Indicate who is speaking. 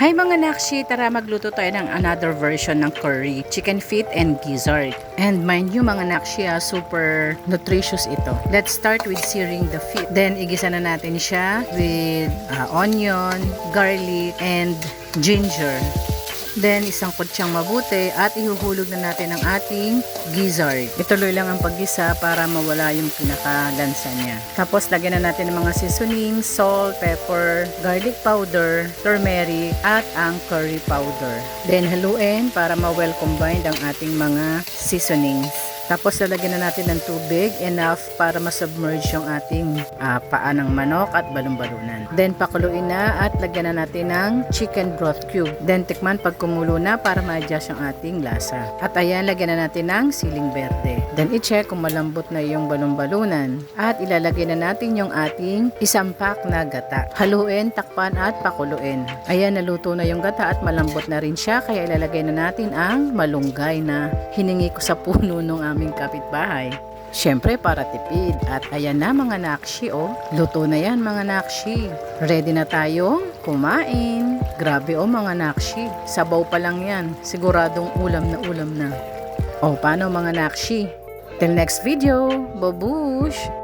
Speaker 1: Hi mga nakshi, tara magluto tayo ng another version ng curry, chicken feet and gizzard. And mind you mga nakshi, super nutritious ito. Let's start with searing the feet. Then igisa na natin siya with onion, garlic, and ginger. Then isang kutsang mabuti at ihuhulog na natin ang ating gizzard. Ituloy lang ang paggisa para mawala yung pinakalansa niya. Tapos lagyan na natin ng mga seasoning, salt, pepper, garlic powder, turmeric at ang curry powder. Then haluin para ma-well combined ang ating mga seasonings. Tapos lalagyan na natin ng tubig enough para masubmerge yung ating paa ng manok at balon-balunan. Then pakuluin na at lagyan na natin ng chicken broth cube. Then tikman pag kumulo na para ma-adjust yung ating lasa. At ayan, lagyan na natin ng siling berde. Then i-check kung malambot na yung balon-balunan. At ilalagay na natin yung ating isang pack na gata. Haluin, takpan at pakuluin. Ayan, naluto na yung gata at malambot na rin siya. Kaya ilalagay na natin ang malunggay na hiningi ko sa puno ng aming kapitbahay. Siyempre para tipid. At ayan na mga nakshi, luto na yan mga nakshi. Ready na tayong kumain. Grabe mga nakshi. Sabaw pa lang yan. Siguradong ulam na. Paano mga nakshi? Till next video. Babush!